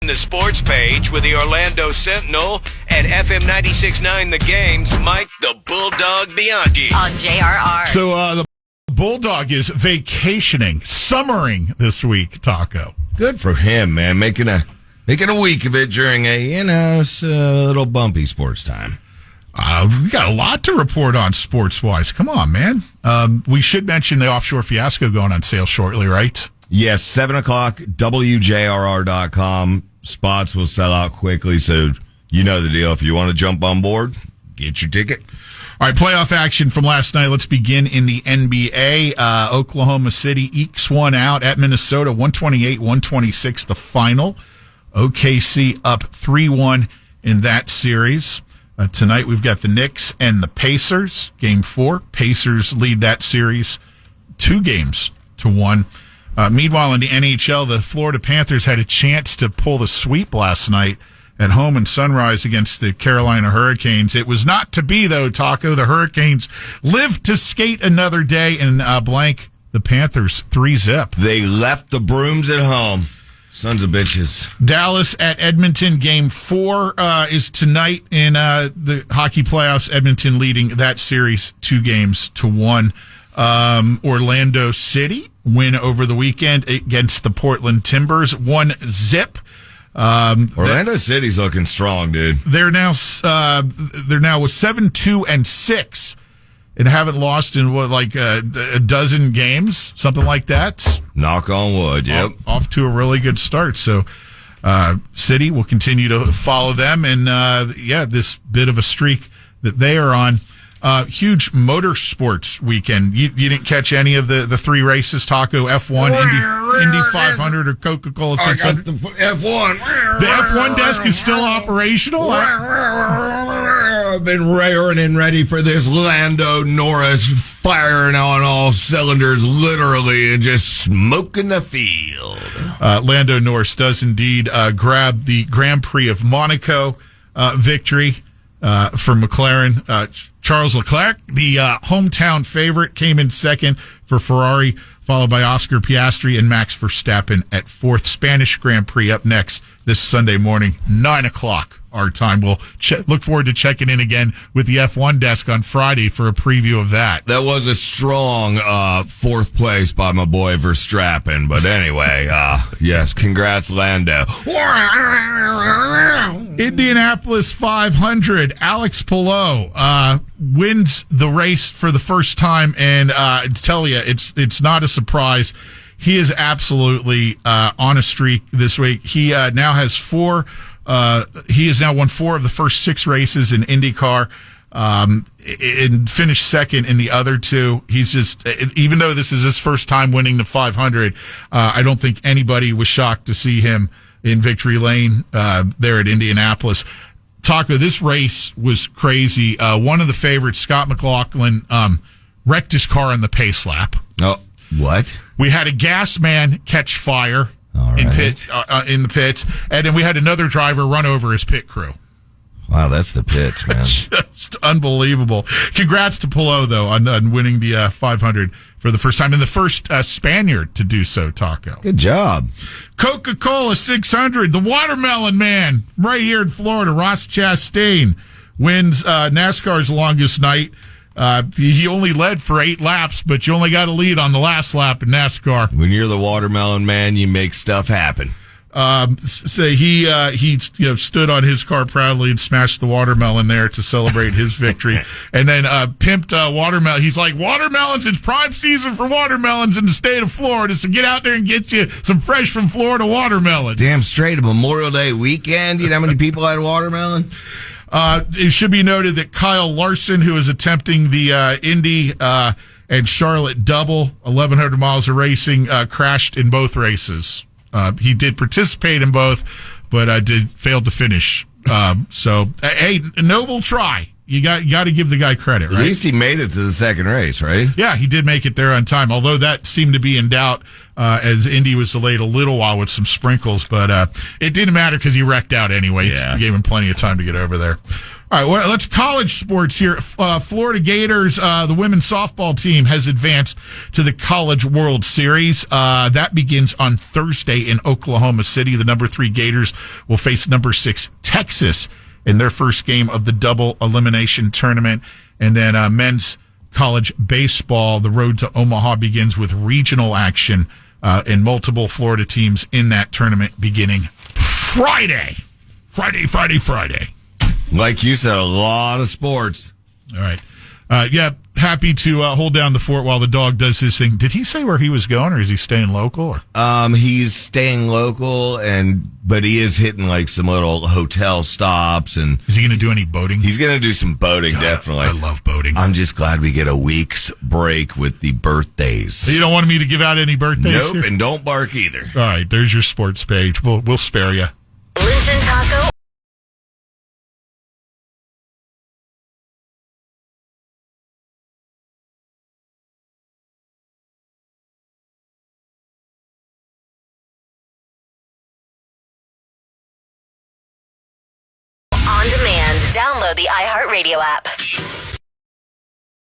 The sports page with the Orlando Sentinel and FM 96.9 The Game's Mike the Bulldog Bianchi. On JRR. So the Bulldog is vacationing, summering this week, Taco. Good for him, man. Making a week of it during a, little bumpy sports time. We got a lot to report on sports-wise. Come on, man. We should mention the offshore fiasco going on sale shortly, right? Yes, 7 o'clock, WJRR.com. Spots will sell out quickly, so you know the deal. If you want to jump on board, get your ticket. All right, playoff action from last night. Let's begin in the NBA. Oklahoma City ekes one out at Minnesota, 128-126, the final. OKC up 3-1 in that series. Tonight we've got the Knicks and the Pacers. Game 4. Pacers lead that series 2-1. Meanwhile, in the NHL, the Florida Panthers had a chance to pull the sweep last night at home in Sunrise against the Carolina Hurricanes. It was not to be, though, Taco. The Hurricanes lived to skate another day and blank the Panthers 3-0. They left the brooms at home. Sons of bitches. Dallas at Edmonton. Game 4 is tonight in the hockey playoffs. Edmonton leading that series 2-1. Orlando City win over the weekend against the Portland Timbers, 1-0. Orlando City's looking strong, dude. They're now with 7-2-6 and haven't lost in a dozen games, something like that. Knock on wood. Yep. Off to a really good start. So City will continue to follow them, and this bit of a streak that they are on. Huge motorsports weekend. You didn't catch any of the 3 races, Taco? F1, Indy 500, or Coca-Cola 600? The F1. The F1 desk is still operational? I've been raring and ready for this. Lando Norris firing on all cylinders, literally, and just smoking the field. Lando Norris does indeed grab the Grand Prix of Monaco victory for McLaren. Charles Leclerc, the hometown favorite, came in second for Ferrari, followed by Oscar Piastri and Max Verstappen at 4th. Spanish Grand Prix up next this Sunday morning, 9 o'clock our time. We'll look forward to checking in again with the F1 desk on Friday for a preview of that. That was a strong 4th place by my boy Verstappen. But anyway, yes, congrats, Lando. Indianapolis 500. Alex Palou wins the race for the first time, and I tell you, it's not a surprise. He is absolutely on a streak this week. He now has 4. He has now won 4 of the first 6 races in IndyCar, and finished second in the other 2. He's just, even though this is his first time winning the 500, I don't think anybody was shocked to see him in victory lane there at Indianapolis. Taco, this race was crazy. One of the favorites, Scott McLaughlin, wrecked his car on the pace lap. Oh, what? We had a gas man catch fire right. in the pits, and then we had another driver run over his pit crew. Wow, that's the pits, man. Just unbelievable. Congrats to Palou, though, on winning the 500 for the first time, and the first Spaniard to do so, Taco. Good job. Coca-Cola 600, the Watermelon Man, right here in Florida, Ross Chastain, wins NASCAR's longest night. He only led for 8 laps, but you only got to lead on the last lap in NASCAR. When you're the Watermelon Man, you make stuff happen. So he stood on his car proudly and smashed the watermelon there to celebrate his victory, and then pimped watermelon. He's like, watermelons, it's prime season for watermelons in the state of Florida, so get out there and get you some fresh from Florida watermelons. Damn straight, a Memorial Day weekend. You know how many people had watermelon? It should be noted that Kyle Larson, who is attempting the Indy and Charlotte double, 1,100 miles of racing, crashed in both races. He did participate in both, but failed to finish. So, hey, a noble try. You got to give the guy credit, right? At least he made it to the second race, right? Yeah, he did make it there on time, although that seemed to be in doubt as Indy was delayed a little while with some sprinkles. But it didn't matter because he wrecked out anyway. Yeah. It gave him plenty of time to get over there. All right, well, let's college sports here. Florida Gators, the women's softball team has advanced to the College World Series. That begins on Thursday in Oklahoma City. The number 3 Gators will face number 6 Texas in their first game of the double elimination tournament. And then men's college baseball, the road to Omaha begins with regional action and multiple Florida teams in that tournament beginning Friday. Friday. Like you said, a lot of sports. All right. Happy to hold down the fort while the dog does his thing. Did he say where he was going, or is he staying local? Or? He's staying local, but he is hitting like some little hotel stops. And is he going to do any boating? He's going to do some boating, definitely. I love boating. I'm just glad we get a week's break with the birthdays. So you don't want me to give out any birthdays? Nope, here? And don't bark either. All right, there's your sports page. We'll spare you. Lynch and Taco. On demand. Download the iHeartRadio app.